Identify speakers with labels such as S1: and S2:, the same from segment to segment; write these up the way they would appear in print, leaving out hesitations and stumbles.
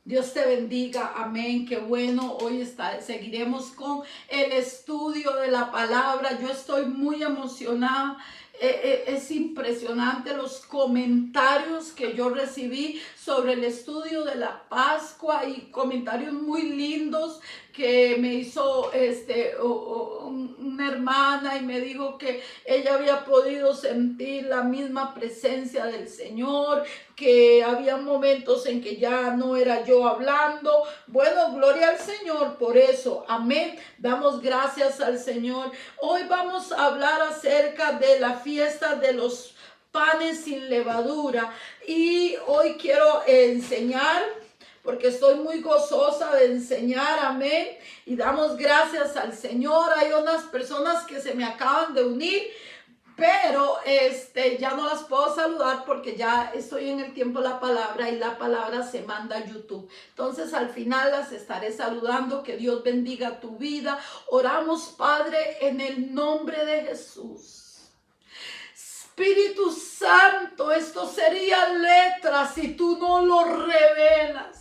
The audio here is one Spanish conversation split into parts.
S1: Dios te bendiga, amén, qué bueno, seguiremos con el estudio de la palabra. Yo estoy muy emocionada. Es impresionante los comentarios que yo recibí sobre el estudio de la Pascua y comentarios muy lindos que me hizo una hermana y me dijo que ella había podido sentir la misma presencia del Señor, que había momentos en que ya no era yo hablando. Bueno, gloria al Señor por eso, amén. Damos gracias al Señor. Hoy vamos a hablar acerca de la fiesta de los panes sin levadura y hoy quiero enseñar, porque estoy muy gozosa de enseñar, amén, y damos gracias al Señor. Hay unas personas que se me acaban de unir, pero ya no las puedo saludar porque ya estoy en el tiempo de la palabra y la palabra se manda a YouTube. Entonces al final las estaré saludando. Que Dios bendiga tu vida. Oramos, Padre, en el nombre de Jesús. Espíritu Santo, esto sería letra si tú no lo revelas.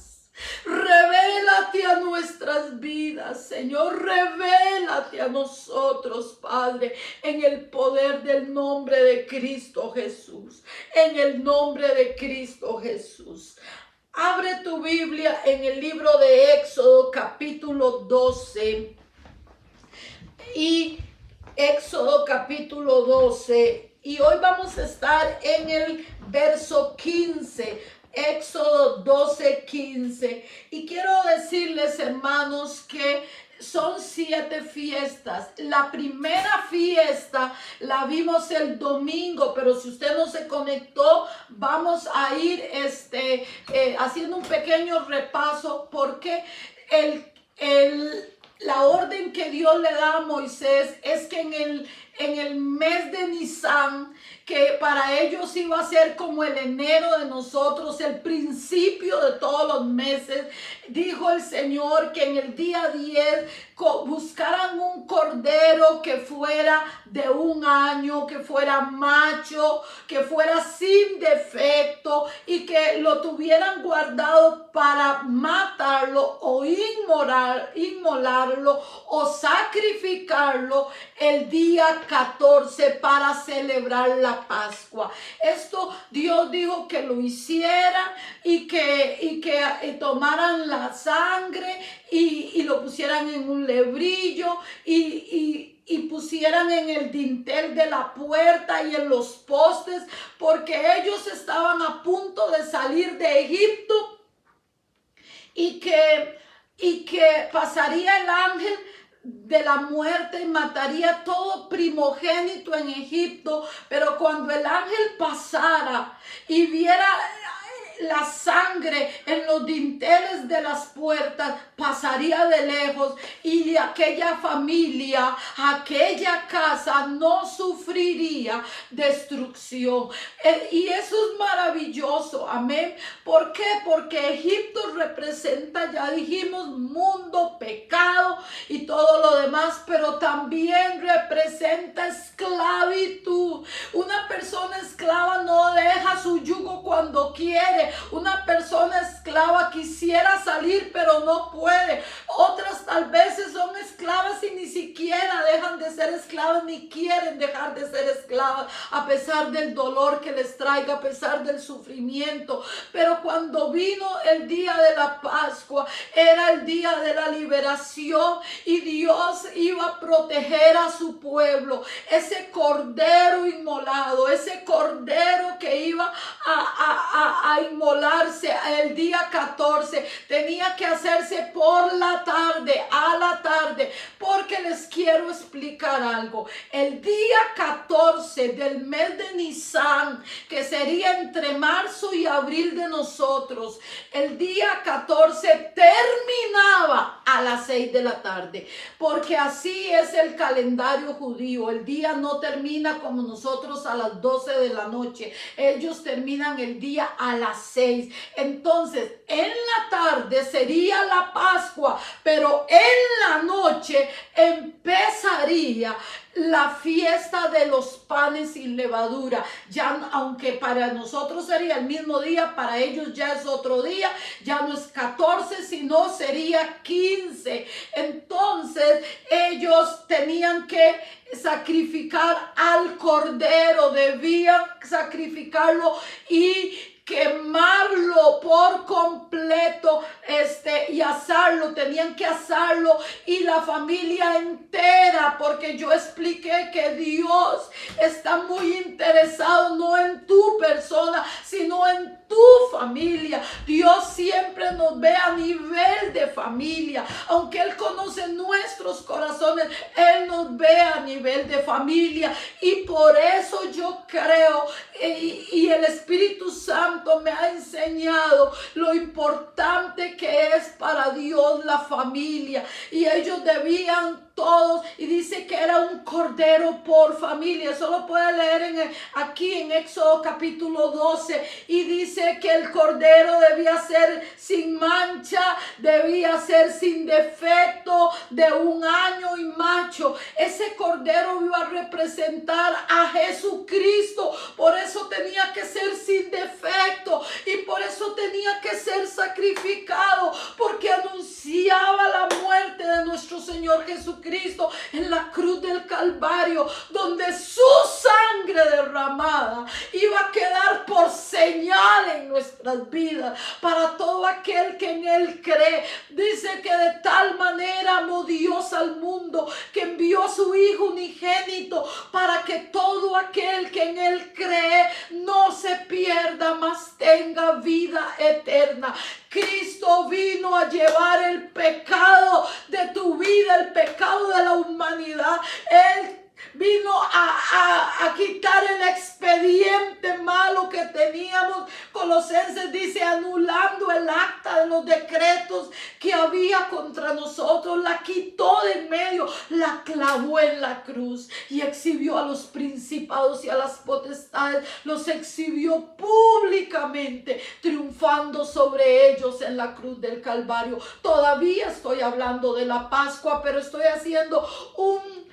S1: Revélate a nuestras vidas, Señor, revélate a nosotros, Padre, en el poder del nombre de Cristo Jesús, en el nombre de Cristo Jesús. Abre tu Biblia en el libro de Éxodo capítulo 12 y Éxodo capítulo 12 y hoy vamos a estar en el verso 15. Éxodo 12, 15. Y quiero decirles, hermanos, que son 7 fiestas. La primera fiesta la vimos el domingo, pero si usted no se conectó, vamos a ir haciendo un pequeño repaso, porque la orden que Dios le da a Moisés es que en el mes de Nisan, que para ellos iba a ser como el enero de nosotros, el principio de todos los meses, dijo el Señor que en el día 10 buscaran un cordero que fuera de 1 año, que fuera macho, que fuera sin defecto y que lo tuvieran guardado para matarlo o inmolarlo o sacrificarlo el día 14 para celebrar la Pascua. Esto Dios dijo que lo hicieran y que tomaran la sangre y lo pusieran en un lebrillo y pusieran en el dintel de la puerta y en los postes, porque ellos estaban a punto de salir de Egipto y que pasaría el ángel de la muerte y mataría todo primogénito en Egipto. Pero cuando el ángel pasara y viera la sangre en los dinteles de las puertas, pasaría de lejos y aquella familia, aquella casa no sufriría destrucción. Y eso es maravilloso, amén. ¿Por qué? Porque Egipto representa, ya dijimos, mundo, pecado y todo lo demás, pero también representa esclavitud. Una persona esclava no deja su yugo cuando quiere. Una persona esclava quisiera salir, pero no puede. Otras tal vez son esclavas y ni siquiera dejan de ser esclavas, ni quieren dejar de ser esclavas, a pesar del dolor que les traiga, a pesar del sufrimiento. Pero cuando vino el día de la Pascua, era el día de la liberación y Dios iba a proteger a su pueblo. Ese cordero inmolado, ese cordero que iba a inmolarse el día 14, tenía que hacerse por la tarde, a la tarde, porque les quiero explicar algo. El día 14 del mes de Nisan, que sería entre marzo y abril de nosotros, el día 14 terminaba a las 6 de la tarde, porque así es el calendario judío. El día no termina como nosotros a las 12 de la noche, ellos terminan el día a las 6. Entonces en la tarde sería la Pascua, pero en la noche empezaría la fiesta de los panes sin levadura. Ya, aunque para nosotros sería el mismo día, para ellos ya es otro día, ya no es 14, sino sería 15. Entonces ellos tenían que sacrificar al cordero, debían sacrificarlo y quemarlo por completo, y asarlo, tenían que asarlo, y la familia entera, porque yo expliqué que Dios está muy interesado no en tu persona, sino en tu familia. Dios siempre nos ve a nivel de familia, aunque Él conoce nuestros corazones, Él nos ve a nivel de familia, y por eso yo creo, y el Espíritu Santo me ha enseñado lo importante que es para Dios la familia, y ellos debían todos, y dice que era un cordero por familia. Eso lo puede leer aquí en Éxodo capítulo 12, y dice que el cordero debía ser sin mancha, debía ser sin defecto, de 1 año y macho. Ese cordero iba a representar a Jesucristo, por eso tenía que ser sin defecto, y por eso tenía que ser sacrificado, porque anunciaba la muerte de nuestro Señor Jesucristo en la cruz del Calvario, donde su sangre derramada iba a quedar por señal en nuestras vidas para todo aquel que en Él cree. Dice que de tal manera amó Dios al mundo que envió a su Hijo unigénito para que todo aquel que en Él cree no se pierda, mas tenga vida eterna. Cristo vino a llevar el pecado de tu vida, el pecado de la humanidad. Él vino a quitar el expediente malo que teníamos. Colosenses dice, anulando el acta de los decretos que había contra nosotros, la quitó de en medio, la clavó en la cruz y exhibió a los principados y a las potestades, los exhibió públicamente, triunfando sobre ellos en la cruz del Calvario. Todavía estoy hablando de la Pascua, pero estoy haciendo un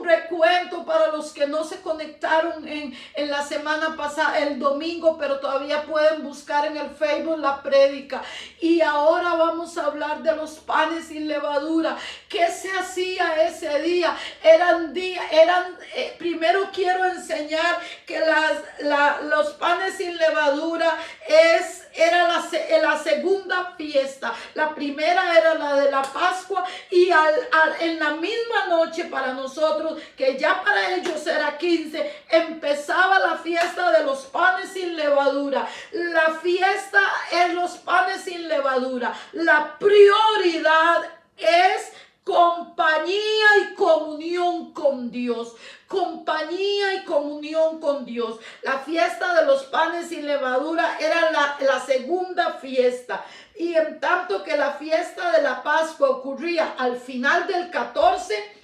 S1: recuento para los que no se conectaron en la semana pasada, el domingo, pero todavía pueden buscar en el Facebook la prédica. Y ahora vamos a hablar de los panes sin levadura. ¿Qué se hacía ese día? Primero quiero enseñar que los panes sin levadura era la segunda fiesta. La primera era la de la Pascua, y en la misma noche para nosotros, que ya para ellos era 15, empezaba la fiesta de los panes sin levadura. La fiesta es los panes sin levadura. La prioridad es compañía y comunión con Dios. Compañía y comunión con Dios. La fiesta de los panes sin levadura era la segunda fiesta. Y en tanto que la fiesta de la Pascua ocurría al final del 14,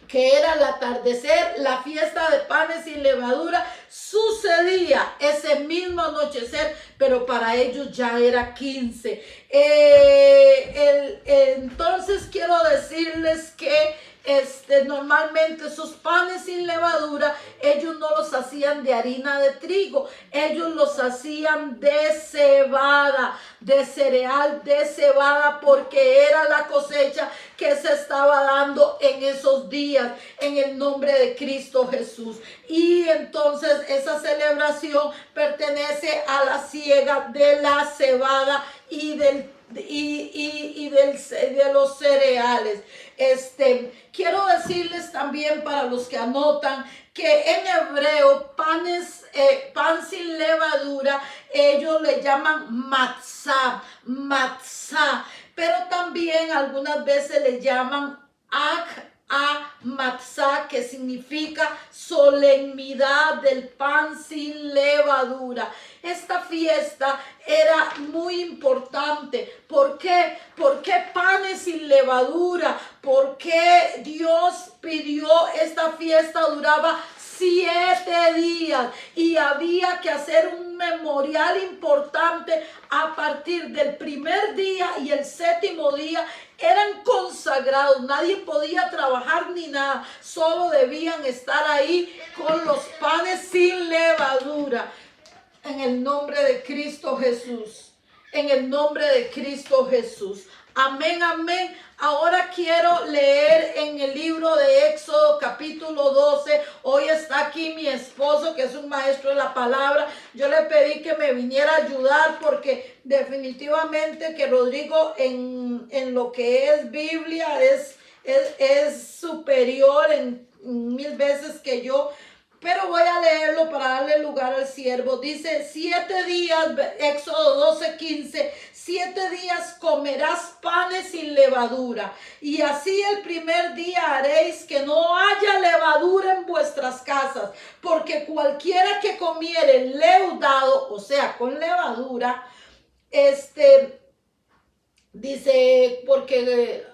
S1: que era el atardecer, la fiesta de panes sin levadura sucedía ese mismo anochecer, pero para ellos ya era 15. Entonces quiero decirles que normalmente esos panes sin levadura, ellos no los hacían de harina de trigo, ellos los hacían de cebada, de cereal de cebada, porque era la cosecha que se estaba dando en esos días, en el nombre de Cristo Jesús. Y entonces esa celebración pertenece a la siega de la cebada y de los cereales. Quiero decirles también, para los que anotan, que en hebreo pan sin levadura ellos le llaman matzah, pero también algunas veces le llaman matzah, que significa solemnidad del pan sin levadura. Esta fiesta era muy importante. ¿Por qué? ¿Por qué panes sin levadura? ¿Por qué Dios pidió esta fiesta? Duraba 7 días y había que hacer un memorial importante a partir del primer día y el séptimo día. Eran consagrados, nadie podía trabajar ni nada, solo debían estar ahí con los panes sin levadura. En el nombre de Cristo Jesús, en el nombre de Cristo Jesús. Amén, amén. Ahora quiero leer en el libro de Éxodo capítulo 12. Hoy está aquí mi esposo, que es un maestro de la palabra. Yo le pedí que me viniera a ayudar porque definitivamente que Rodrigo en lo que es Biblia es superior en 1000 veces que yo. Pero voy a leerlo para darle lugar al siervo. Dice, 7 días, Éxodo 12:15, 7 días comerás panes sin levadura. Y así el primer día haréis que no haya levadura en vuestras casas. Porque cualquiera que comiere leudado, o sea, con levadura, dice, porque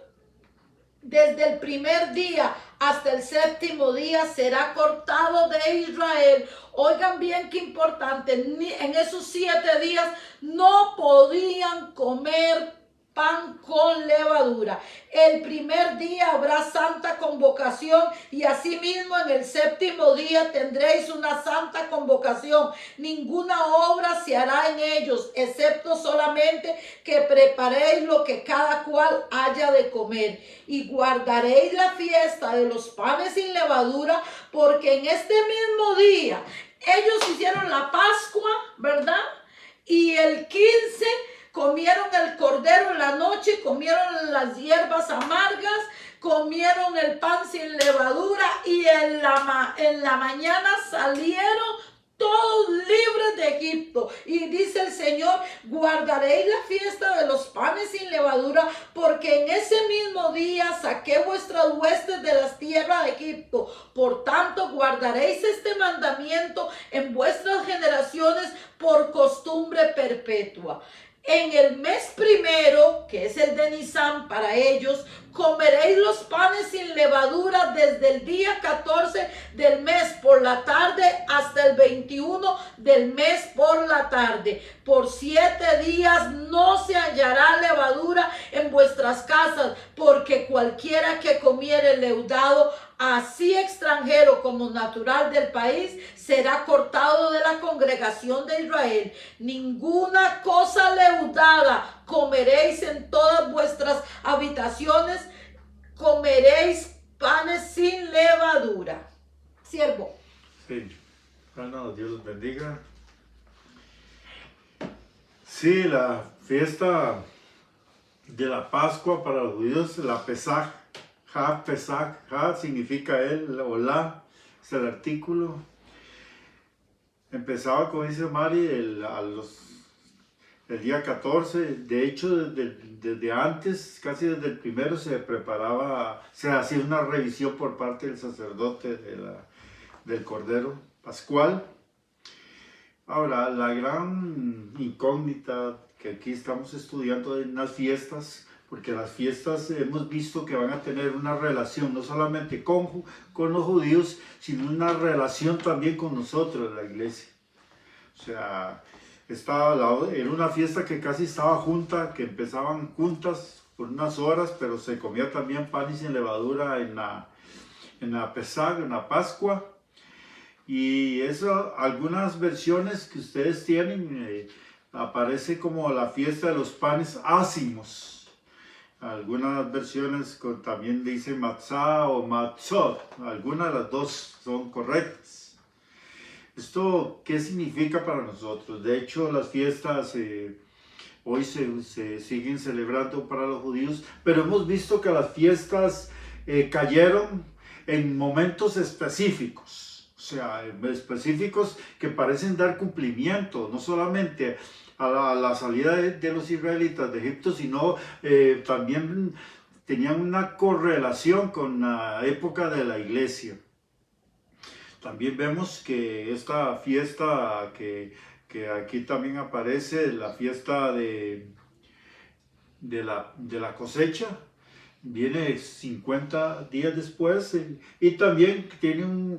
S1: desde el primer día hasta el séptimo día será cortado de Israel. Oigan bien qué importante, en esos 7 días no podían comer pan con levadura. El primer día habrá santa convocación y asimismo en el séptimo día tendréis una santa convocación. Ninguna obra se hará en ellos, excepto solamente que preparéis lo que cada cual haya de comer. Y guardaréis la fiesta de los panes sin levadura, porque en este mismo día ellos hicieron la Pascua, ¿verdad? Y el 15 comieron el cordero en la noche, comieron las hierbas amargas, comieron el pan sin levadura y en la mañana salieron todos libres de Egipto. Y dice el Señor, guardaréis la fiesta de los panes sin levadura, porque en ese mismo día saqué vuestras huestes de las tierras de Egipto. Por tanto, guardaréis este mandamiento en vuestras generaciones por costumbre perpetua. En el mes primero, que es el de Nisan para ellos, comeréis los panes sin levadura desde el día 14 del mes por la tarde hasta el 21 del mes por la tarde. Por 7 días no se hallará levadura en vuestras casas, porque cualquiera que comiere leudado, así extranjero como natural del país, será cortado de la congregación de Israel. Ninguna cosa leudada comeréis en todas vuestras habitaciones, comeréis panes sin levadura. Siervo.
S2: Sí, bueno, Dios los bendiga. Sí, la fiesta de la Pascua para los judíos, la Pesaj, Ha significa él, o la, es el artículo. Empezaba, como dice Mari, el día 14, de hecho desde antes, casi desde el primero se preparaba, se hacía una revisión por parte del sacerdote del Cordero Pascual. Ahora, la gran incógnita que aquí estamos estudiando en las fiestas, porque las fiestas hemos visto que van a tener una relación no solamente con los judíos, sino una relación también con nosotros, la iglesia. O sea, era una fiesta que casi estaba junta, que empezaban juntas por unas horas, pero se comía también pan sin levadura en la Pesaj, en la Pascua. Y eso, algunas versiones que ustedes tienen, aparece como la fiesta de los panes ácimos. Algunas versiones también dicen matzah o matzot. Algunas de las dos son correctas. ¿Esto qué significa para nosotros? De hecho, las fiestas hoy se siguen celebrando para los judíos, pero hemos visto que las fiestas cayeron en momentos específicos. O sea, específicos que parecen dar cumplimiento, no solamente a la salida de los israelitas de Egipto, sino también tenían una correlación con la época de la iglesia. También vemos que esta fiesta que aquí también aparece, la fiesta de la cosecha, viene 50 días después y también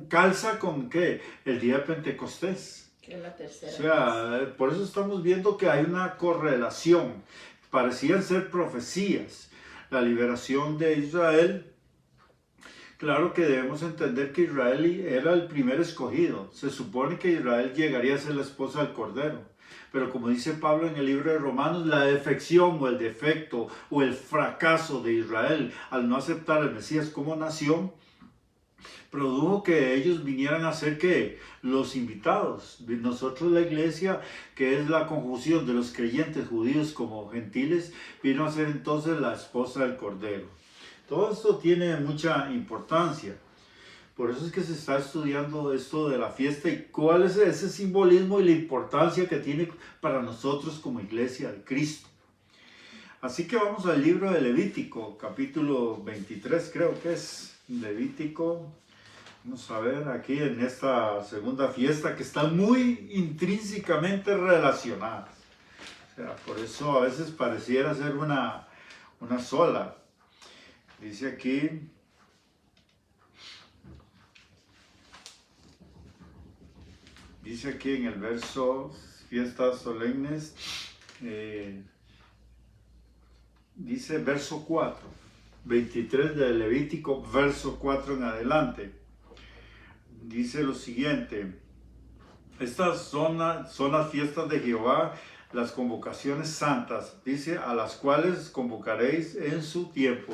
S2: calza con ¿qué? El día de Pentecostés.
S1: Que es la tercera.
S2: O sea, por eso estamos viendo que hay una correlación. Parecían ser profecías. La liberación de Israel. Claro que debemos entender que Israel era el primer escogido. Se supone que Israel llegaría a ser la esposa del Cordero. Pero como dice Pablo en el libro de Romanos, la defección o el defecto o el fracaso de Israel al no aceptar al Mesías como nación, produjo que ellos vinieran a ser que los invitados. Nosotros la iglesia, que es la conjunción de los creyentes judíos como gentiles, vino a ser entonces la esposa del Cordero. Todo esto tiene mucha importancia. Por eso es que se está estudiando esto de la fiesta y cuál es ese simbolismo y la importancia que tiene para nosotros como iglesia de Cristo. Así que vamos al libro de Levítico, capítulo 23 creo que es. Levítico, vamos a ver aquí en esta segunda fiesta que están muy intrínsecamente relacionadas. O sea, por eso a veces pareciera ser una sola. Dice aquí, en el verso, fiestas solemnes, dice verso 4, 23 de Levítico, verso 4 en adelante. Dice lo siguiente: estas son las fiestas de Jehová, las convocaciones santas, dice, a las cuales convocaréis en su tiempo.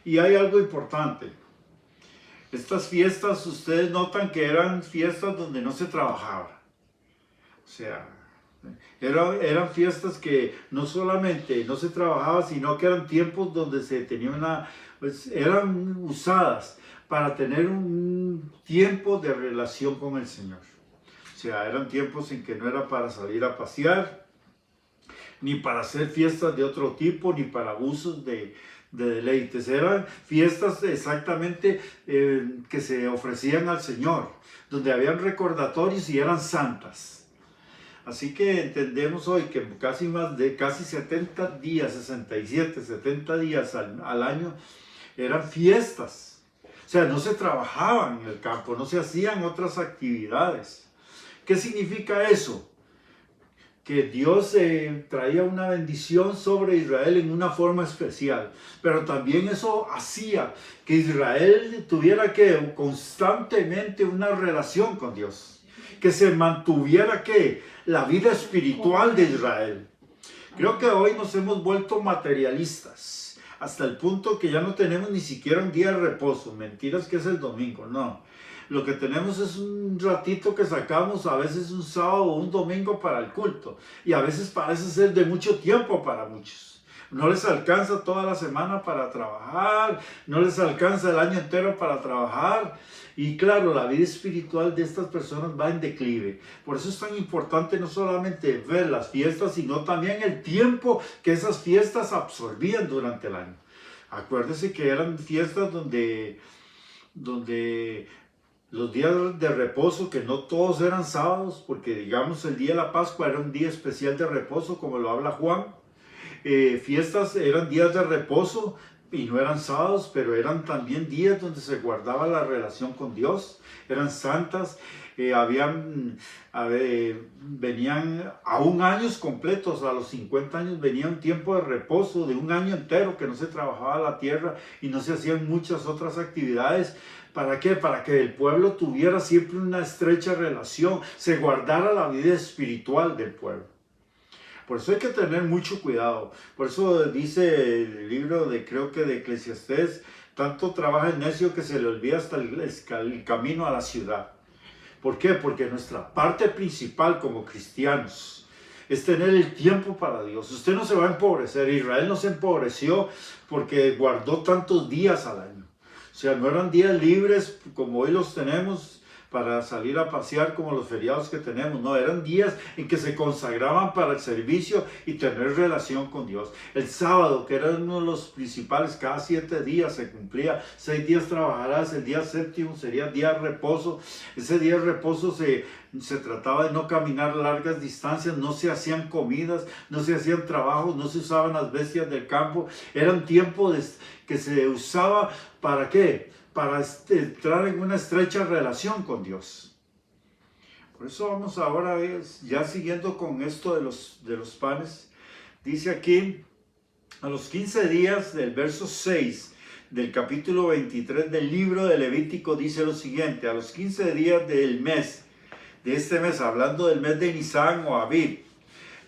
S2: Y hay algo importante. Estas fiestas, ustedes notan que eran fiestas donde no se trabajaba. O sea, eran fiestas que no solamente no se trabajaba, sino que eran tiempos donde se tenía eran usadas para tener un tiempo de relación con el Señor. O sea, eran tiempos en que no era para salir a pasear, ni para hacer fiestas de otro tipo, ni para abusos de deleites. Eran fiestas exactamente que se ofrecían al Señor, donde habían recordatorios y eran santas. Así que entendemos hoy que casi 70 días, 67, 70 días al año eran fiestas. O sea, no se trabajaban en el campo, no se hacían otras actividades. ¿Qué significa eso? Que Dios traía una bendición sobre Israel en una forma especial, pero también eso hacía que Israel tuviera que constantemente una relación con Dios, que se mantuviera la vida espiritual de Israel. Creo que hoy nos hemos vuelto materialistas, hasta el punto que ya no tenemos ni siquiera un día de reposo. Mentiras que es el domingo, no. Lo que tenemos es un ratito que sacamos, a veces un sábado o un domingo para el culto. Y a veces parece ser de mucho tiempo para muchos. No les alcanza toda la semana para trabajar, no les alcanza el año entero para trabajar. Y claro, la vida espiritual de estas personas va en declive. Por eso es tan importante no solamente ver las fiestas, sino también el tiempo que esas fiestas absorbían durante el año. Acuérdense que eran fiestas donde los días de reposo, que no todos eran sábados, porque digamos el día de la Pascua era un día especial de reposo, como lo habla Juan. Fiestas eran días de versículo y no eran sábados, pero eran también días donde se guardaba la relación con Dios. Eran santas, venían aún años completos, a los 50 años venía un tiempo de reposo de un año entero que no se trabajaba la tierra y no se hacían muchas otras actividades. ¿Para qué? Para que el pueblo tuviera siempre una estrecha relación, se guardara la vida espiritual del pueblo. Por eso hay que tener mucho cuidado. Por eso dice el libro creo que de Eclesiastés, tanto trabaja el necio que se le olvida hasta el camino a la ciudad. ¿Por qué? Porque nuestra parte principal como cristianos es tener el tiempo para Dios. Usted no se va a empobrecer. Israel no se empobreció porque guardó tantos días al año. O sea, no eran días libres como hoy los tenemos para salir a pasear como los feriados que tenemos. No, eran días en que se consagraban para el servicio y tener relación con Dios. El sábado, que era uno de los principales, cada 7 días se cumplía. 6 días trabajarás, el día séptimo sería día de reposo. Ese día de reposo se trataba de no caminar largas distancias, no se hacían comidas, no se hacían trabajos, no se usaban las bestias del campo. Era un tiempo que se usaba ¿para qué? Para entrar en una estrecha relación con Dios. Por eso vamos ahora, ya siguiendo con esto de los panes, dice aquí, a los 15 días del verso 6 del capítulo 23 del libro de Levítico, dice lo siguiente: a los 15 días del mes, de este mes, hablando del mes de Nisan o Abib,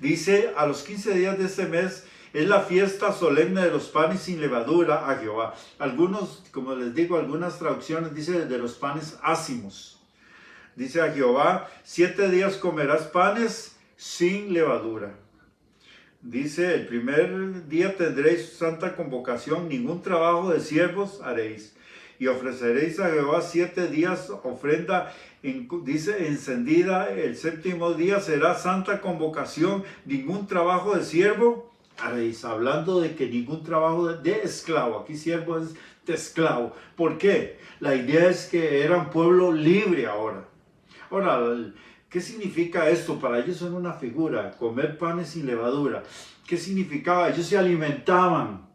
S2: dice, a los 15 días de este mes, es la fiesta solemne de los panes sin levadura a Jehová. Algunos, como les digo, algunas traducciones dice de los panes ácimos. Dice a Jehová, 7 días comerás panes sin levadura. Dice, el primer día tendréis santa convocación, ningún trabajo de siervos haréis. Y ofreceréis a Jehová 7 días ofrenda, dice, encendida. El séptimo día será santa convocación, ningún trabajo de siervo haréis. Hablando de que ningún trabajo de esclavo, aquí siervo es de esclavo. ¿Por qué? La idea es que era un pueblo libre ahora. Ahora, ¿qué significa esto? Para ellos son una figura, comer panes sin levadura. ¿Qué significaba? Ellos se alimentaban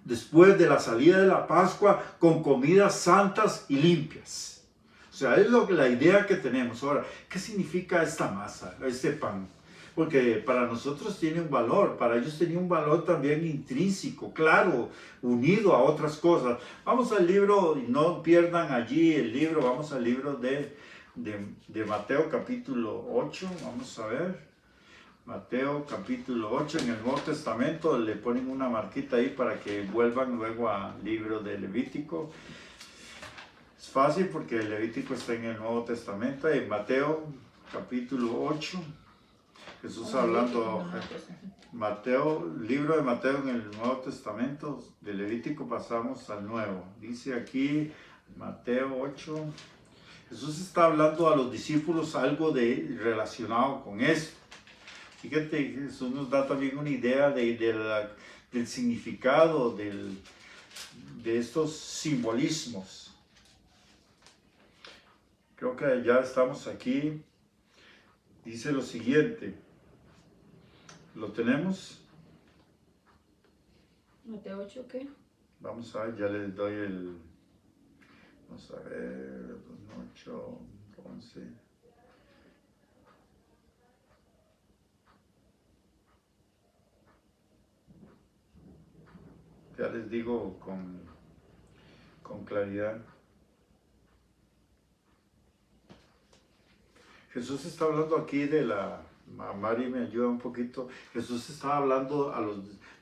S2: después de la salida de la Pascua con comidas santas y limpias. O sea, es la idea que tenemos. Ahora, ¿qué significa esta masa, este pan? Porque para nosotros tiene un valor, para ellos tenía un valor también intrínseco, claro, unido a otras cosas. Vamos al libro, y no pierdan allí el libro, vamos al libro de Mateo capítulo 8, vamos a ver. Mateo capítulo 8, en el Nuevo Testamento, le ponen una marquita ahí para que vuelvan luego al libro de Levítico. Es fácil porque el Levítico está en el Nuevo Testamento, en Mateo capítulo 8. Jesús hablando, Mateo, libro de Mateo en el Nuevo Testamento, de Levítico pasamos al Nuevo. Dice aquí, Mateo 8, Jesús está hablando a los discípulos algo relacionado con esto. Fíjate, Jesús nos da también una idea del significado de estos simbolismos. Creo que ya estamos aquí. Dice lo siguiente. ¿Lo tenemos?
S1: Mateo 8, ¿qué?
S2: Vamos a ver, ya les doy el... Vamos a ver, 8, 11... Ya les digo con claridad. Jesús está hablando aquí de la... Mari me ayuda un poquito. Jesús estaba hablando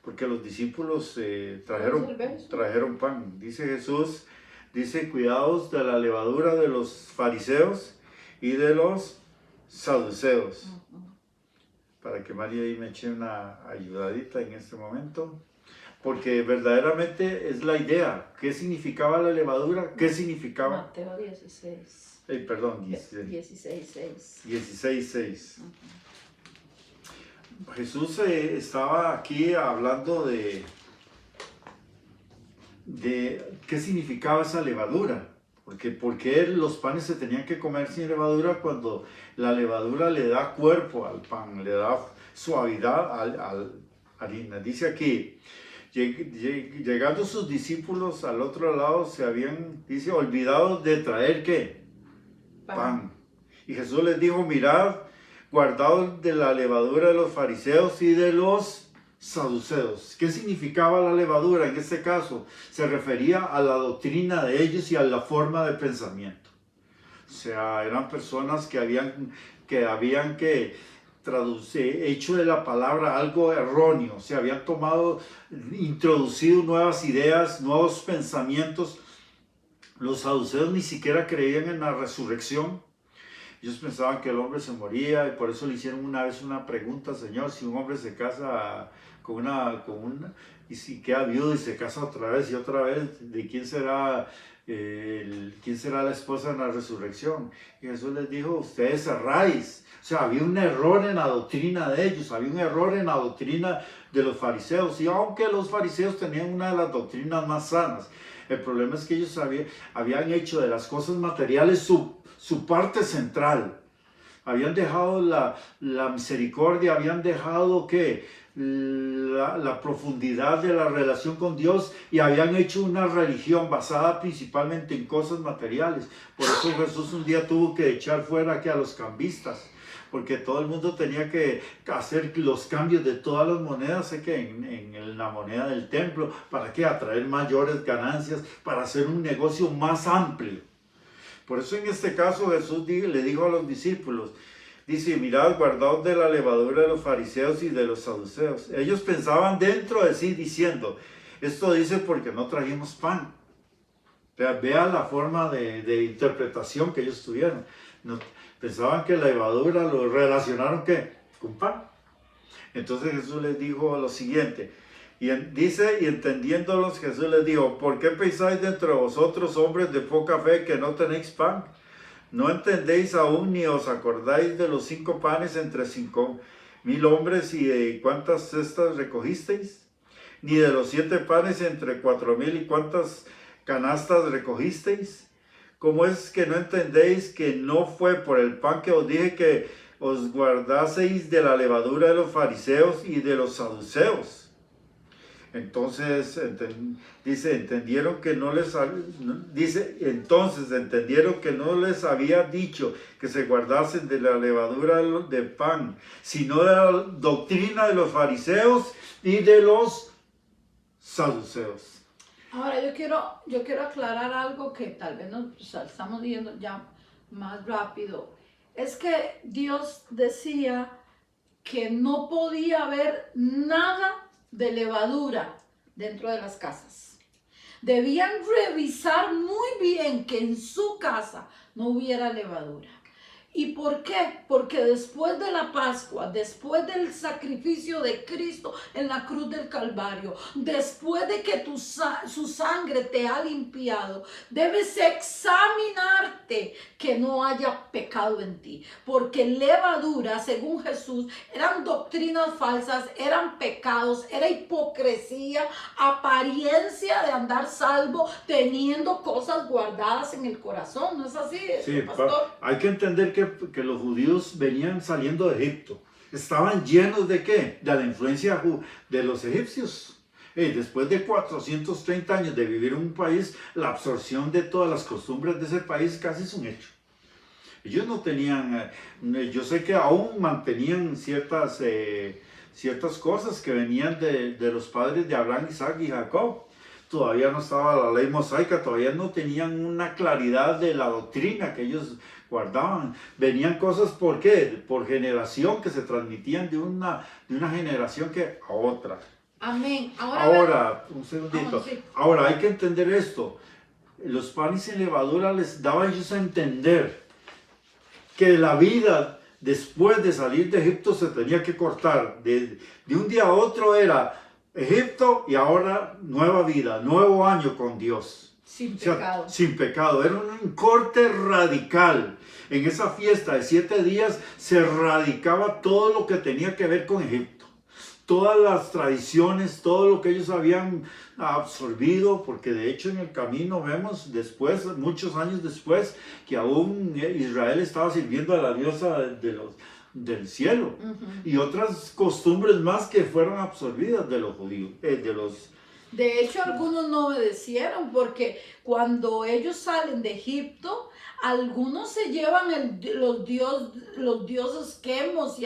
S2: porque los discípulos trajeron pan. Dice Jesús, dice, cuidados de la levadura de los fariseos y de los saduceos. Para que Mari ahí me eche una ayudadita en este momento. Porque verdaderamente es la idea. ¿Qué significaba la levadura? ¿Qué significaba?
S1: Mateo 16.
S2: Perdón,
S1: 16:6.
S2: 16:6. Jesús estaba aquí hablando de qué significaba esa levadura. Porque ¿por qué los panes se tenían que comer sin levadura cuando la levadura le da cuerpo al pan, le da suavidad al harina? Dice aquí, llegando sus discípulos al otro lado se habían, dice, olvidado de traer ¿qué? Pan. Y Jesús les dijo, mirad, guardaos de la levadura de los fariseos y de los saduceos. ¿Qué significaba la levadura? En este caso se refería a la doctrina de ellos y a la forma de pensamiento. O sea, eran personas que habían hecho de la palabra algo erróneo. Se habían introducido nuevas ideas, nuevos pensamientos. Los saduceos ni siquiera creían en la resurrección. Ellos pensaban que el hombre se moría y por eso le hicieron una vez una pregunta, Señor, si un hombre se casa y si queda viudo y se casa otra vez y otra vez, ¿de quién será, quién será la esposa en la resurrección? Y Jesús les dijo, ustedes erráis. O sea, había un error en la doctrina de ellos, había un error en la doctrina de los fariseos. Y aunque los fariseos tenían una de las doctrinas más sanas, el problema es que ellos habían hecho de las cosas materiales su parte central. Habían dejado la misericordia, habían dejado la profundidad de la relación con Dios y habían hecho una religión basada principalmente en cosas materiales. Por eso Jesús un día tuvo que echar fuera a los cambistas, porque todo el mundo tenía que hacer los cambios de todas las monedas en la moneda del templo. ¿Para qué? Atraer mayores ganancias, para hacer un negocio más amplio. Por eso en este caso Jesús le dijo a los discípulos, dice, mirad, guardaos de la levadura de los fariseos y de los saduceos. Ellos pensaban dentro de sí diciendo, esto dice porque no trajimos pan. Vea la forma de interpretación que ellos tuvieron. Pensaban que la levadura lo relacionaron ¿qué? Con pan. Entonces Jesús les dijo lo siguiente, y entendiéndolos Jesús les dijo, ¿por qué pensáis dentro de vosotros hombres de poca fe que no tenéis pan? ¿No entendéis aún ni os acordáis de los 5 panes entre 5,000 hombres y de cuántas cestas recogisteis? ¿Ni de los 7 panes entre 4,000 y cuántas canastas recogisteis? ¿Cómo es que no entendéis que no fue por el pan que os dije que os guardaseis de la levadura de los fariseos y de los saduceos? Entonces entendieron que no les había dicho que se guardasen de la levadura de pan, sino de la doctrina de los fariseos y de los saduceos.
S1: Ahora yo quiero aclarar algo que tal vez estamos viendo ya más rápido. Es que Dios decía que no podía haber nada de levadura dentro de las casas. Debían revisar muy bien que en su casa no hubiera levadura. ¿Y por qué? Porque después de la Pascua, después del sacrificio de Cristo en la cruz del Calvario, después de que su sangre te ha limpiado, debes examinarte que no haya pecado en ti. Porque levadura, según Jesús, eran doctrinas falsas, eran pecados, era hipocresía, apariencia de andar salvo, teniendo cosas guardadas en el corazón. ¿No es así,
S2: sí,
S1: pastor?
S2: Hay que entender que los judíos venían saliendo de Egipto. Estaban llenos ¿de qué? De la influencia de los egipcios. Después de 430 años de vivir en un país, la absorción de todas las costumbres de ese país casi es un hecho. Ellos no tenían, yo sé que aún mantenían ciertas cosas que venían de los padres de Abraham, Isaac y Jacob. Todavía no estaba la ley mosaica, todavía no tenían una claridad de la doctrina que ellos guardaban. Venían cosas, ¿por qué? Por generación, que se transmitían de una generación a otra.
S1: Amén.
S2: Ahora un segundito. Sí. Ahora hay que entender esto. Los panes sin levadura les daba a ellos a entender que la vida después de salir de Egipto se tenía que cortar. De un día a otro era Egipto y ahora nueva vida, nuevo año con Dios.
S1: Sin pecado.
S2: Sin pecado. Era un corte radical. En esa fiesta de 7 días se erradicaba todo lo que tenía que ver con Egipto. Todas las tradiciones, todo lo que ellos habían absorbido, porque de hecho en el camino vemos después, muchos años después, que aún Israel estaba sirviendo a la diosa del cielo. Y otras costumbres más que fueron absorbidas de los judíos,
S1: De hecho, algunos no obedecieron, porque cuando ellos salen de Egipto, algunos se llevan los dioses Quemos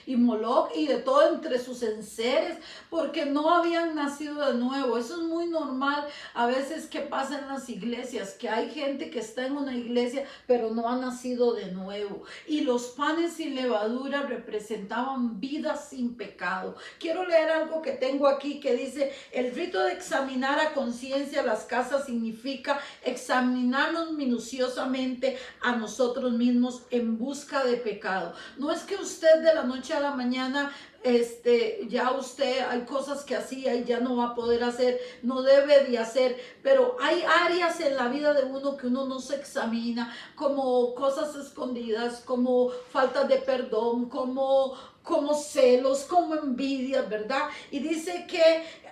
S1: y Moloch y de todo entre sus enseres, porque no habían nacido de nuevo. Eso es muy normal a veces que pasa en las iglesias, que hay gente que está en una iglesia pero no ha nacido de nuevo. Y los panes sin levadura representaban vida sin pecado. Quiero leer algo que tengo aquí que dice: el rito de examinar a conciencia las casas significa examinarnos minuciosamente nuevamente a nosotros mismos en busca de pecado. No es que usted de la noche a la mañana ya usted hay cosas que hacía y ya no va a poder hacer, no debe de hacer, pero hay áreas en la vida de uno que uno no se examina, como cosas escondidas, como falta de perdón, como celos, como envidias, ¿verdad? Y dice que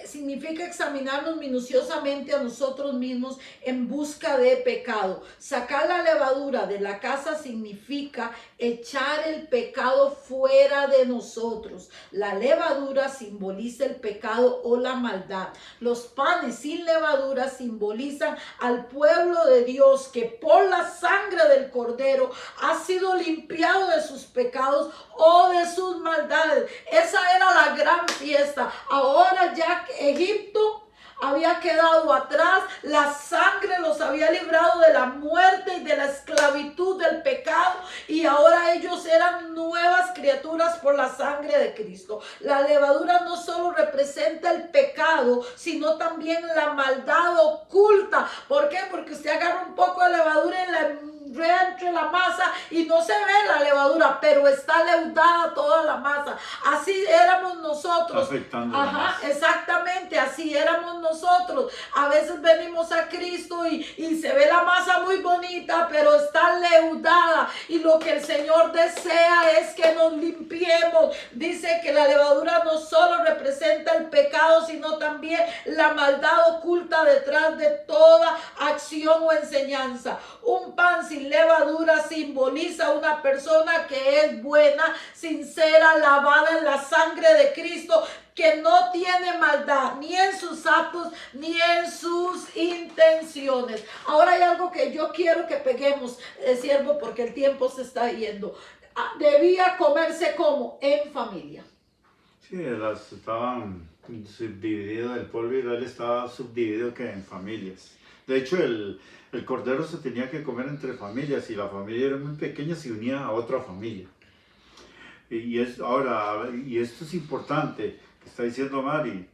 S1: significa examinarnos minuciosamente a nosotros mismos en busca de pecado. Sacar la levadura de la casa significa echar el pecado fuera de nosotros. La levadura simboliza el pecado o la maldad. Los panes sin levadura simbolizan al pueblo de Dios que por la sangre del Cordero ha sido limpiado de sus pecados o de sus maldades. Esa era la gran fiesta. Ahora ya Egipto había quedado atrás, la sangre los había librado de la muerte y de la esclavitud del pecado, y ahora ellos eran nuevas criaturas por la sangre de Cristo. La levadura no solo representa el pecado, sino también la maldad oculta. ¿Por qué? Porque usted agarra un poco de levadura y la entre la masa y no se ve la levadura, pero está leudada toda la masa. Así éramos nosotros.
S2: Afectando
S1: Ajá,
S2: la masa.
S1: Exactamente, así éramos nosotros. A veces venimos a Cristo y se ve la masa muy bonita, pero está leudada. Y lo que el Señor desea es que nos limpiemos. Dice que la levadura no solo representa el pecado, sino también la maldad oculta detrás de toda acción o enseñanza. Un pan sin levadura simboliza una persona que es buena, sincera, lavada en la sangre de Cristo, que no tiene maldad ni en sus actos ni en sus intenciones. Ahora hay algo que yo quiero que peguemos, siervo, porque el tiempo se está yendo. Debía comerse como en familia.
S2: Sí, estaban subdivididos, el pueblo de Israel estaba subdividido que en familias. De hecho, el cordero se tenía que comer entre familias. Si la familia era muy pequeña, se unía a otra familia. Y esto es importante, que está diciendo Mari.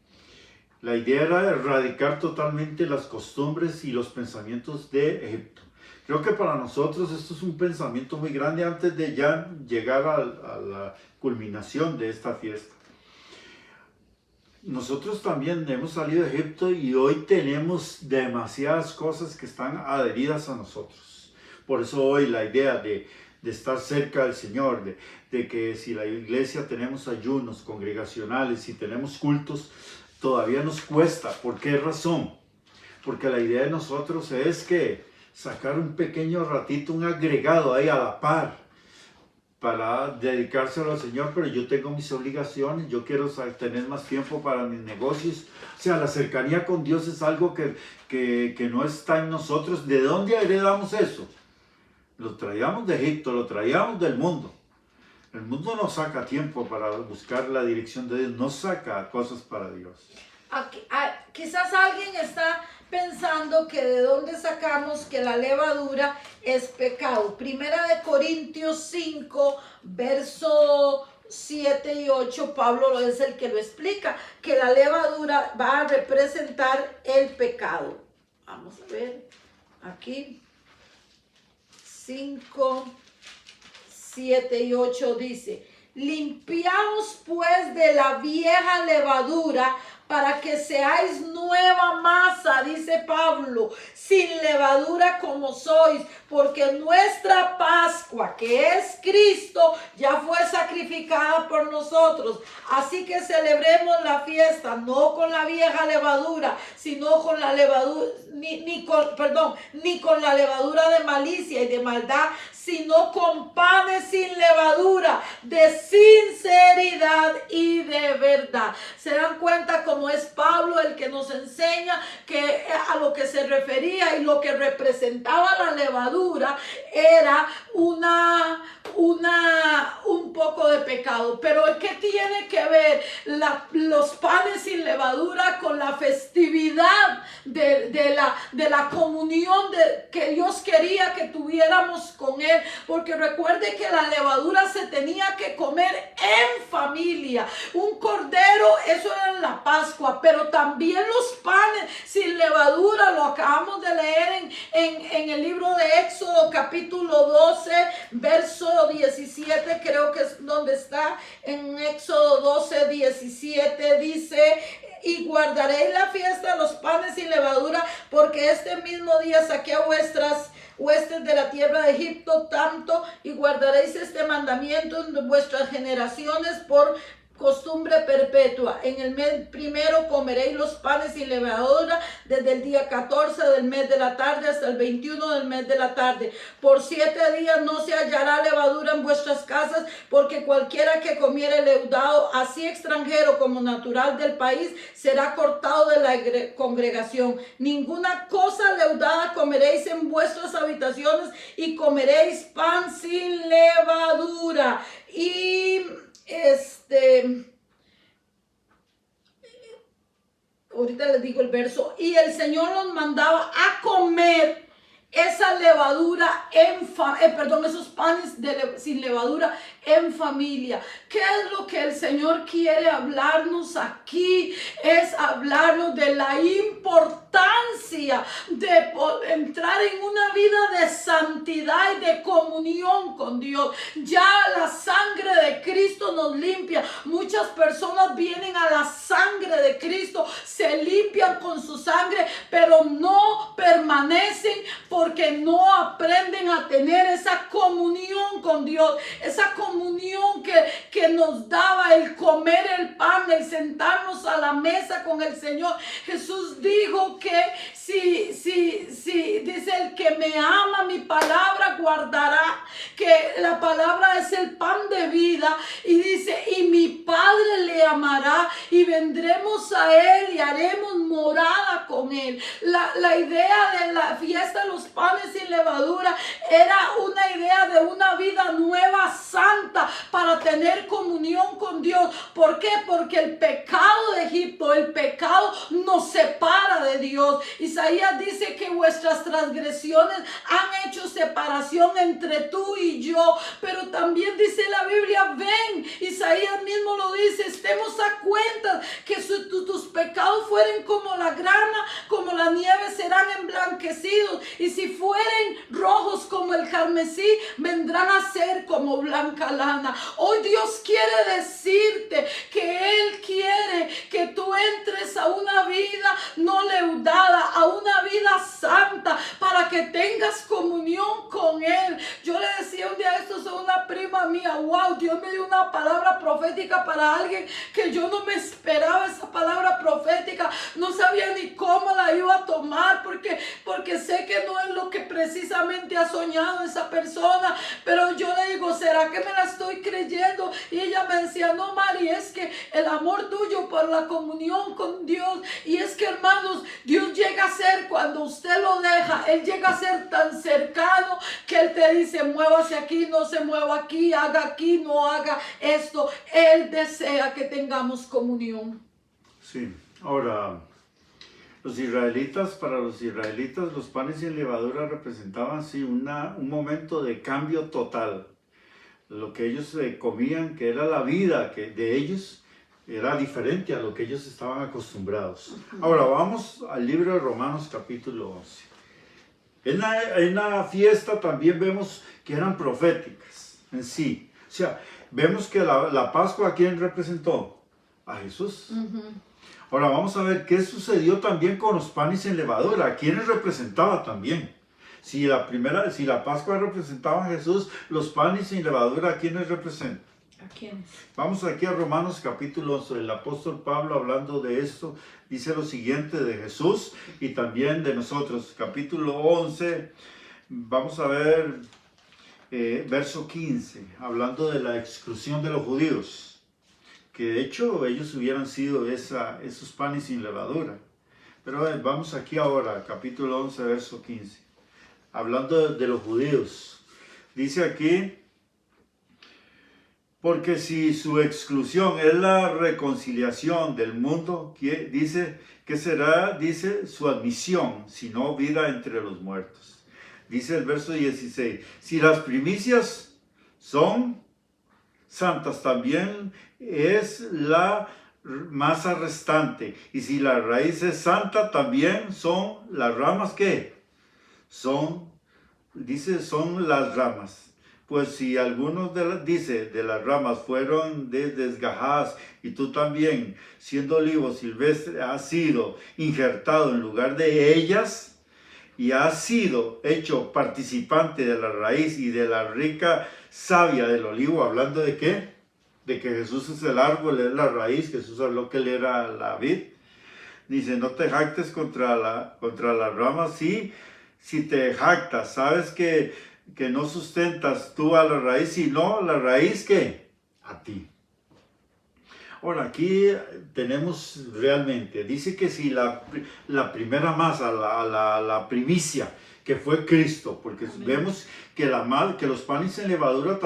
S2: La idea era erradicar totalmente las costumbres y los pensamientos de Egipto. Creo que para nosotros esto es un pensamiento muy grande antes de ya llegar a la culminación de esta fiesta. Nosotros también hemos salido de Egipto y hoy tenemos demasiadas cosas que están adheridas a nosotros. Por eso hoy la idea de estar cerca del Señor, de que si la iglesia tenemos ayunos congregacionales, si tenemos cultos, todavía nos cuesta. ¿Por qué razón? Porque la idea de nosotros es que sacar un pequeño ratito, un agregado ahí a la par, para dedicárselo al Señor, pero yo tengo mis obligaciones, yo quiero tener más tiempo para mis negocios. O sea, la cercanía con Dios es algo que no está en nosotros. ¿De dónde heredamos eso? Lo traíamos de Egipto, lo traíamos del mundo. El mundo no saca tiempo para buscar la dirección de Dios, no saca cosas para Dios.
S1: Quizás alguien está pensando que de dónde sacamos que la levadura es pecado. Primera de Corintios 5, verso 7 y 8, Pablo es el que lo explica, que la levadura va a representar el pecado. Vamos a ver, aquí 5, 7 y 8 dice: limpiaos pues de la vieja levadura para que seáis nueva masa, dice Pablo, sin levadura como sois, porque nuestra Pascua, que es Cristo, ya fue sacrificada por nosotros. Así que celebremos la fiesta, no con la vieja levadura, sino con la levadura, ni con la levadura de malicia y de maldad, sino con panes sin levadura, de sinceridad y de verdad. ¿Se dan cuenta cómo es Pablo el que nos enseña que a lo que se refería y lo que representaba la levadura era un poco de pecado? Pero ¿qué tiene que ver los panes sin levadura con la festividad de de la comunión que Dios quería que tuviéramos con Él. Porque recuerde que la levadura se tenía que comer en familia. Un cordero, eso era en la Pascua, pero también los panes sin levadura, lo acabamos de leer en el libro de Éxodo capítulo 12, verso 17, creo que es donde está, en Éxodo 12, 17, dice: y guardaréis la fiesta de los panes sin levadura, porque este mismo día saqué a vuestras huestes de la tierra de Egipto, tanto, y guardaréis este mandamiento en vuestras generaciones por costumbre perpetua. En el mes primero comeréis los panes sin levadura, desde el día 14 del mes de la tarde hasta el 21 del mes de la tarde. Por 7 días no se hallará levadura en vuestras casas, porque cualquiera que comiere leudado, así extranjero como natural del país, será cortado de la congregación. Ninguna cosa leudada comeréis en vuestras habitaciones, y comeréis pan sin levadura. Y ahorita les digo el verso: y el Señor los mandaba a comer esa levadura esos panes sin levadura en familia. ¿Qué es lo que el Señor quiere hablarnos aquí? Es hablarnos de la importancia de entrar en una vida de santidad y de comunión con Dios. Ya la sangre de Cristo nos limpia. Muchas personas vienen a la sangre de Cristo, se limpian con su sangre, pero no permanecen porque no aprenden a tener esa comunión con Dios, esa comunión que nos daba el comer el pan, el sentarnos a la mesa con el Señor. Jesús dijo que si dice: el que me ama, mi palabra guardará, que la palabra es el pan de vida, y dice: y mi Padre le amará, y vendremos a Él y haremos morada con Él. La idea de la fiesta de los panes sin levadura era una idea de una vida nueva, santa, para tener comunión con Dios. ¿Por qué? Porque el pecado de Egipto, el pecado nos separa de Dios. Isaías dice que vuestras transgresiones han hecho separación entre tú y yo. Pero también dice la Biblia, ven, Isaías mismo lo dice: estemos a cuenta que tus pecados fueren como la grana, como la nieve, serán emblanquecidos, y si fueren rojos como el carmesí, vendrán a ser como blanca lana. Hoy Dios quiere decirte que Él quiere que tú entres a una vida no leudada, a una vida santa, para que tengas comunión con Él. Yo le decía un día esto a una prima mía: wow, Dios me dio una palabra profética para alguien que yo no me esperaba. Esa palabra profética no sabía ni cómo la iba a tomar, porque sé que no es lo que precisamente ha soñado esa persona, pero yo le digo: ¿será que me la estoy creyendo? Y ella me decía: no, Mari, es que el amor tuyo por la comunión con Dios, y es que, hermanos, Dios llega a ser, cuando usted lo deja, Él llega a ser tan cercano que Él te dice: muévase aquí, no se mueva aquí, haga aquí, no haga esto. Él desea que tengamos comunión.
S2: Sí, ahora, para los israelitas, los panes sin levadura representaban, sí, un momento de cambio total. Lo que ellos comían, que era la vida de ellos, era diferente a lo que ellos estaban acostumbrados. Ahora vamos al libro de Romanos capítulo 11. En la fiesta también vemos que eran proféticas en sí. O sea, vemos que la Pascua, ¿a quién representó? A Jesús. Ahora vamos a ver qué sucedió también con los panes sin levadura. ¿A quiénes representaba también? Si la Pascua representaba a Jesús, los panes sin levadura, ¿a quiénes representan?
S1: ¿A quiénes?
S2: Vamos aquí a Romanos capítulo 11. El apóstol Pablo, hablando de esto, dice lo siguiente de Jesús y también de nosotros. Capítulo 11, vamos a ver verso 15, hablando de la exclusión de los judíos, que de hecho ellos hubieran sido esos panes sin levadura. Pero vamos aquí ahora, capítulo 11, verso 15, hablando de los judíos. Dice aquí, Porque si su exclusión es la reconciliación del mundo, dice que será, dice, su admisión, sino vida entre los muertos. Dice el verso 16, si las primicias son santas, también es la masa restante. Y si la raíz es santa, también son las ramas, ¿qué? Dice, son las ramas. Pues si algunos de las ramas fueron desgajadas y tú también, siendo olivo silvestre, has sido injertado en lugar de ellas y has sido hecho participante de la raíz y de la rica savia del olivo, ¿hablando de qué? De que Jesús es el árbol, es la raíz, Jesús habló que él era la vid. Dice, no te jactes contra las ramas, sí, si te jactas, sabes que no sustentas tú a la raíz, sino la raíz que a ti. Ahora, aquí tenemos realmente, dice que si la primera masa, la primicia, que fue Cristo, porque amén, vemos que los panes sin levadura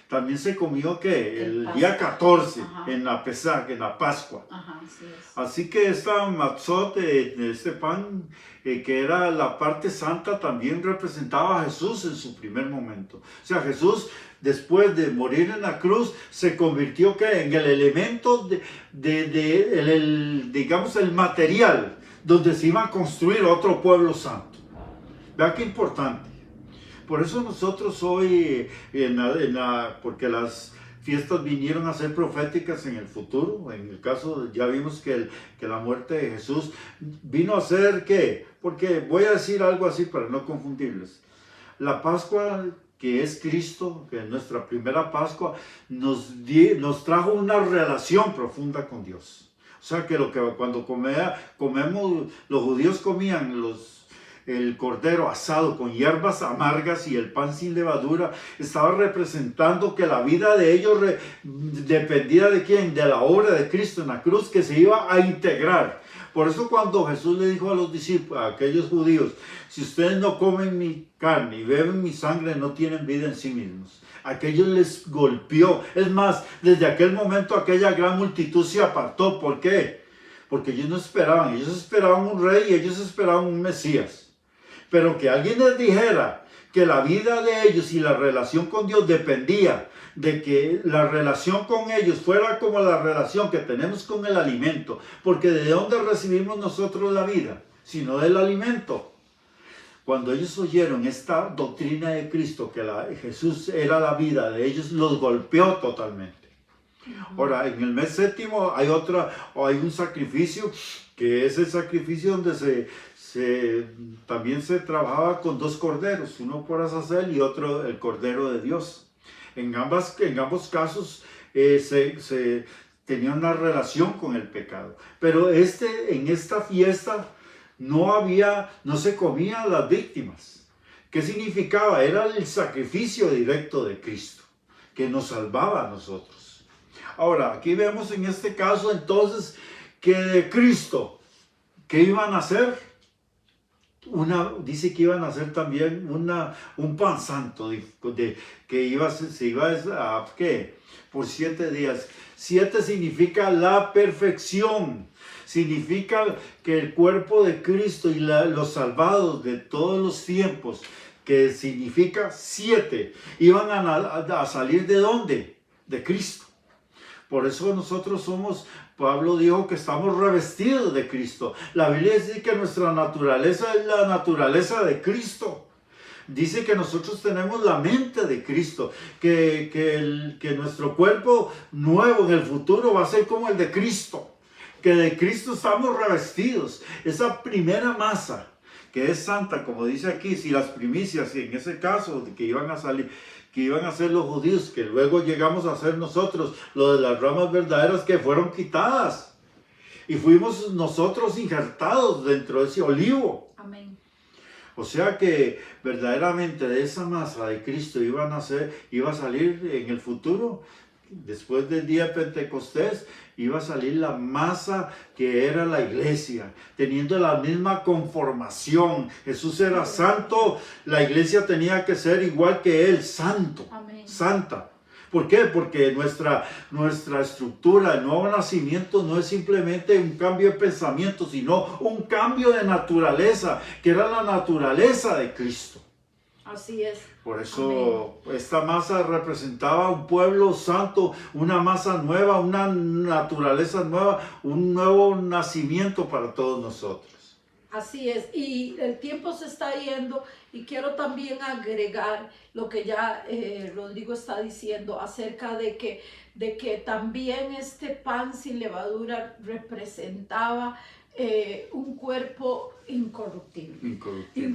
S2: también se comió que el día 14, ajá, en la Pesach, en la Pascua. Ajá, así que esta matzot, este pan, que era la parte santa, también representaba a Jesús en su primer momento. O sea, Jesús, después de morir en la cruz, se convirtió ¿qué? En el elemento digamos, el material donde se iba a construir otro pueblo santo. Vea qué importante. Por eso nosotros hoy, porque las fiestas vinieron a ser proféticas en el futuro. En el caso, ya vimos que la muerte de Jesús vino a ser ¿qué? Porque voy a decir algo así para no confundirles. La Pascua, que es Cristo, que es nuestra primera Pascua, nos trajo una relación profunda con Dios. O sea que cuando comemos, los judíos comían el cordero asado con hierbas amargas y el pan sin levadura, estaba representando que la vida de ellos dependía de quién, de la obra de Cristo en la cruz, que se iba a integrar. Por eso cuando Jesús le dijo a los discípulos, a aquellos judíos, si ustedes no comen mi carne y beben mi sangre, no tienen vida en sí mismos. Aquello les golpeó. Es más, desde aquel momento aquella gran multitud se apartó. ¿Por qué? Porque ellos esperaban un rey y ellos esperaban un Mesías. Pero que alguien les dijera que la vida de ellos y la relación con Dios dependía de que la relación con ellos fuera como la relación que tenemos con el alimento. Porque ¿de dónde recibimos nosotros la vida? Sino del alimento. Cuando ellos oyeron esta doctrina de Cristo, que Jesús era la vida de ellos, los golpeó totalmente. Ahora, en el mes séptimo hay un sacrificio, que es el sacrificio donde también se trabajaba con 2 corderos, uno por Azazel y otro el Cordero de Dios. En ambos casos se tenía una relación con el pecado. Pero en esta fiesta no se comían las víctimas. ¿Qué significaba? Era el sacrificio directo de Cristo, que nos salvaba a nosotros. Ahora, aquí vemos en este caso entonces que de Cristo, ¿qué iban a hacer? Dice que iban a hacer también un pan santo, que se iba a ¿qué? Por 7 días. 7 significa la perfección. Significa que el cuerpo de Cristo y los salvados de todos los tiempos, que significa 7, iban a salir ¿de dónde? De Cristo. Por eso nosotros Pablo dijo que estamos revestidos de Cristo. La Biblia dice que nuestra naturaleza es la naturaleza de Cristo. Dice que nosotros tenemos la mente de Cristo, que nuestro cuerpo nuevo en el futuro va a ser como el de Cristo. Que de Cristo estamos revestidos. Esa primera masa que es santa, como dice aquí, si las primicias, en ese caso, que iban a ser los judíos, que luego llegamos a ser nosotros, lo de las ramas verdaderas que fueron quitadas. Y fuimos nosotros injertados dentro de ese olivo.
S1: Amén.
S2: O sea que verdaderamente de esa masa de Cristo iba a salir en el futuro, después del día de Pentecostés, iba a salir la masa que era la iglesia, teniendo la misma conformación. Jesús era santo, la iglesia tenía que ser igual que él, santo, amén, santa. ¿Por qué? Porque nuestra estructura, el nuevo nacimiento no es simplemente un cambio de pensamiento, sino un cambio de naturaleza, que era la naturaleza de Cristo.
S1: Así es.
S2: Por eso esta masa representaba un pueblo santo, una masa nueva, una naturaleza nueva, un nuevo nacimiento para todos nosotros.
S1: Así es, y el tiempo se está yendo y quiero también agregar lo que ya Rodrigo está diciendo acerca de que también este pan sin levadura representaba un cuerpo incorruptible. Y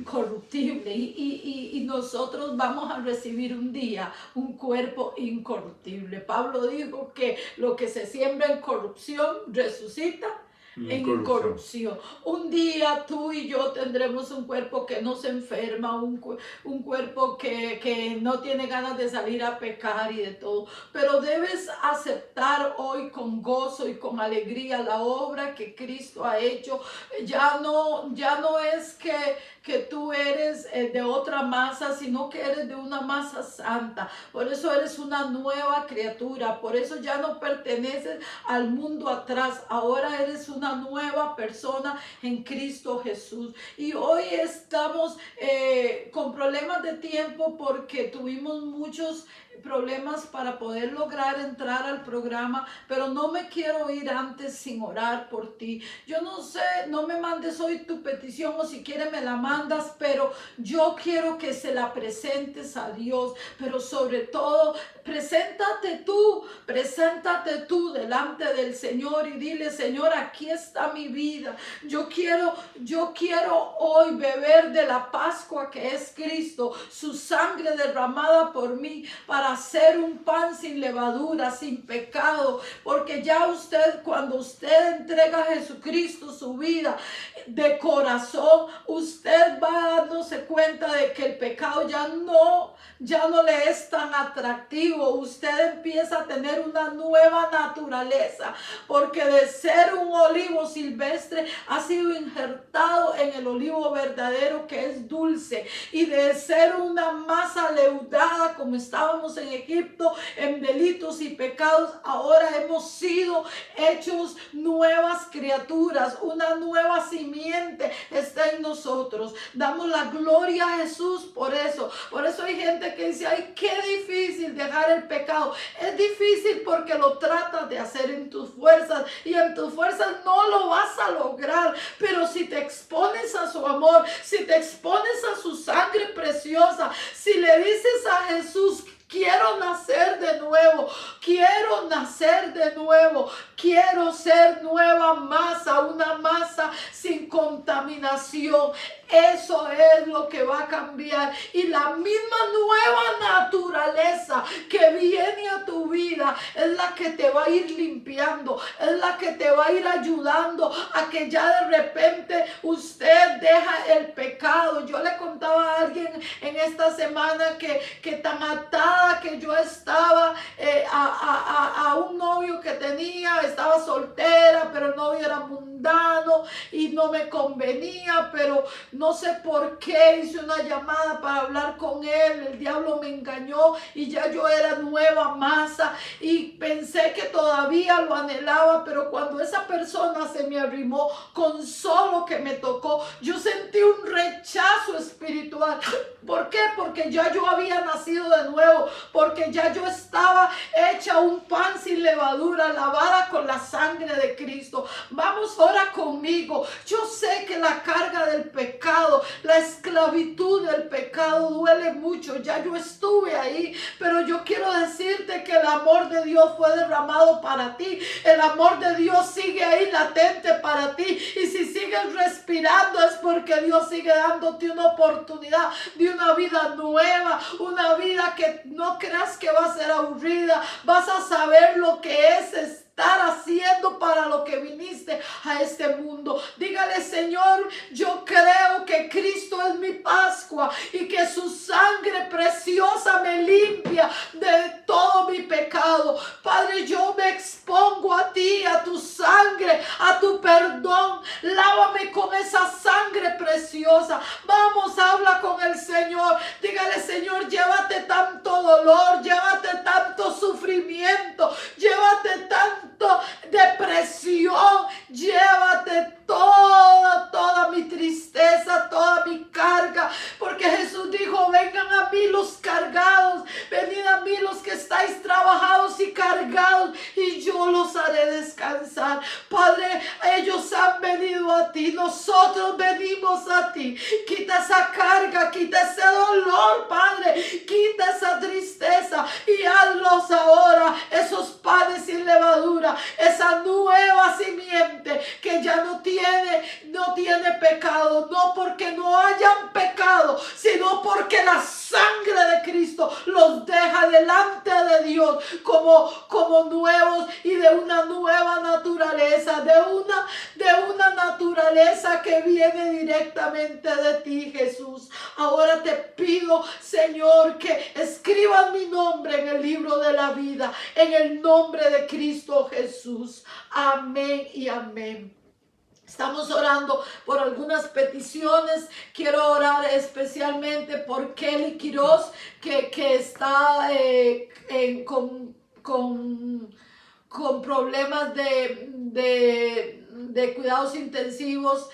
S1: nosotros vamos a recibir un día un cuerpo incorruptible. Pablo dijo que lo que se siembra en corrupción resucita en incorrupción. Un día tú y yo tendremos un cuerpo que no se enferma, un cuerpo que no tiene ganas de salir a pecar y de todo. Pero debes aceptar hoy con gozo y con alegría la obra que Cristo ha hecho. Ya no es que tú eres de otra masa, sino que eres de una masa santa. Por eso eres una nueva criatura. Por eso ya no perteneces al mundo atrás. Ahora eres una nueva persona en Cristo Jesús. Y hoy estamos con problemas de tiempo porque tuvimos muchos problemas para poder lograr entrar al programa, pero no me quiero ir antes sin orar por ti. Yo no sé, no me mandes hoy tu petición o si quieres me la mandas, pero yo quiero que se la presentes a Dios, pero sobre todo preséntate tú delante del Señor y dile: Señor, aquí está mi vida. Yo quiero hoy beber de la Pascua que es Cristo, su sangre derramada por mí, para hacer un pan sin levadura, sin pecado, porque ya usted, cuando usted entrega a Jesucristo su vida de corazón, usted va dándose cuenta de que el pecado ya no le es tan atractivo. Usted empieza a tener una nueva naturaleza, porque de ser un olivo silvestre ha sido injertado en el olivo verdadero, que es dulce, y de ser una masa leudada como estábamos en Egipto en delitos y pecados, ahora hemos sido hechos nuevas criaturas. Una nueva simiente está en nosotros. Damos la gloria a Jesús por eso. Por eso hay gente que dice: ay, qué difícil dejar el pecado. Es difícil porque lo tratas de hacer en tus fuerzas, y en tus fuerzas no lo vas a lograr. Pero si te expones a su amor, si te expones a su sangre preciosa, si le dices a Jesús: quiero nacer de nuevo, quiero nacer de nuevo, quiero ser nueva masa, una masa sin contaminación. Eso es lo que va a cambiar, y la misma nueva naturaleza que viene a tu vida es la que te va a ir limpiando, es la que te va a ir ayudando a que ya de repente usted deja el pecado. Yo le contaba a alguien en esta semana que tan atada que yo estaba a un novio que tenía. Estaba soltera, pero el novio era mundano y no me convenía, pero no sé por qué hice una llamada para hablar con él. El diablo me engañó y ya yo era nueva masa y pensé que todavía lo anhelaba, pero cuando esa persona se me arrimó, con solo que me tocó, yo sentí un rechazo espiritual. ¿Por qué? Porque ya yo había nacido de nuevo, porque ya yo estaba hecha un pan sin levadura, lavada con la sangre de Cristo. Vamos, ora conmigo. Yo sé que la carga del pecado, la esclavitud del pecado duele mucho. Ya yo estuve ahí, pero yo quiero decirte que el amor de Dios fue derramado para ti. El amor de Dios sigue ahí latente para ti, y si sigues respirando es porque Dios sigue dándote una oportunidad de una vida nueva, una vida que no creas que va a ser aburrida. Vas a saber lo que es estar haciendo para lo que viniste a este mundo. Dígale: Señor, yo creo que Cristo es mi Pascua y que su sangre preciosa me limpia de todo mi pecado. Padre, yo me expongo a ti, a tu sangre, a tu perdón. Lávame con esa sangre preciosa preciosa. Vamos, habla con el Señor. Dígale, Señor, llévate tanto dolor, llévate tanto sufrimiento, llévate tanto depresión, llévate toda mi tristeza, toda mi carga, porque Jesús dijo, vengan a mí los cargados, venid a mí los que estáis trabajados y cargados, y yo los haré descansar. Padre, ellos han venido a ti, nosotros venimos a ti. Quita esa carga, quita ese dolor, Padre, quita esa tristeza y hazlos ahora, esos panes sin levadura, esa nueva simiente que ya no tiene pecado, no porque no hayan pecado, sino porque la sangre de Cristo los deja delante de Dios como nuevos y de una nueva naturaleza, de una naturaleza que viene directamente de ti, Jesús. Ahora te pido, Señor, que escriban mi nombre en el libro de la vida, en el nombre de Cristo Jesús. Amén y amén. Estamos orando por algunas peticiones. Quiero orar especialmente por Kelly Quiroz, que está con problemas de cuidados intensivos.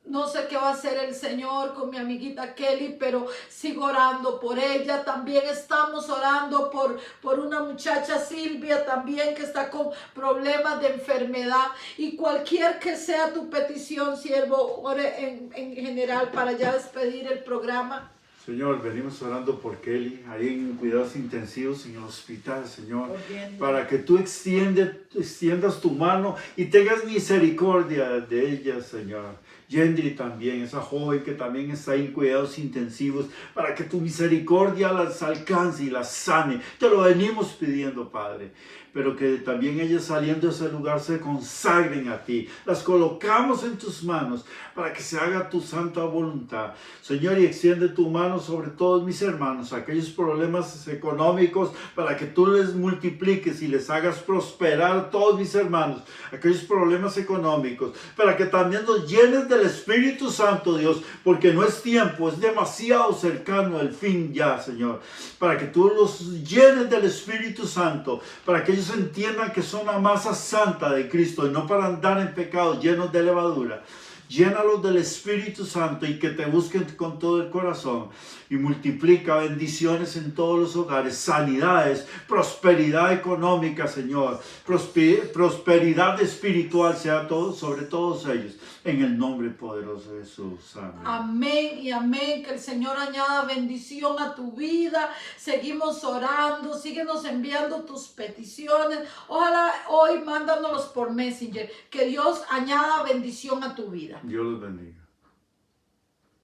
S1: No sé qué va a hacer el Señor con mi amiguita Kelly, pero sigo orando por ella. También estamos orando por una muchacha, Silvia, también que está con problemas de enfermedad. Y cualquier que sea tu petición, siervo, ore en general para ya despedir el programa.
S2: Señor, venimos orando por Kelly, ahí en cuidados intensivos en el hospital, Señor, para que tú extiendas tu mano y tengas misericordia de ella, Señor. Yendri también, esa joven que también está ahí en cuidados intensivos, para que tu misericordia las alcance y las sane. Te lo venimos pidiendo, Padre, pero que también ellas saliendo de ese lugar se consagren a ti. Las colocamos en tus manos para que se haga tu santa voluntad. Señor, y extiende tu mano sobre todos mis hermanos, aquellos problemas económicos, para que tú les multipliques y les hagas prosperar a todos mis hermanos, aquellos problemas económicos, para que también nos llenes del Espíritu Santo, Dios, porque no es tiempo, es demasiado cercano el fin ya, Señor, para que tú los llenes del Espíritu Santo, para que ellos entiendan que son la masa santa de Cristo y no para andar en pecado llenos de levadura. Llénalos del Espíritu Santo y que te busquen con todo el corazón. Y multiplica bendiciones en todos los hogares, sanidades, prosperidad económica, Señor. Prosperidad espiritual sea todo, sobre todos ellos. En el nombre poderoso de Jesús. Amén.
S1: Amén y amén. Que el Señor añada bendición a tu vida. Seguimos orando. Síguenos enviando tus peticiones. Ojalá hoy mándanos por Messenger. Que Dios añada bendición a tu vida.
S2: Dios los bendiga.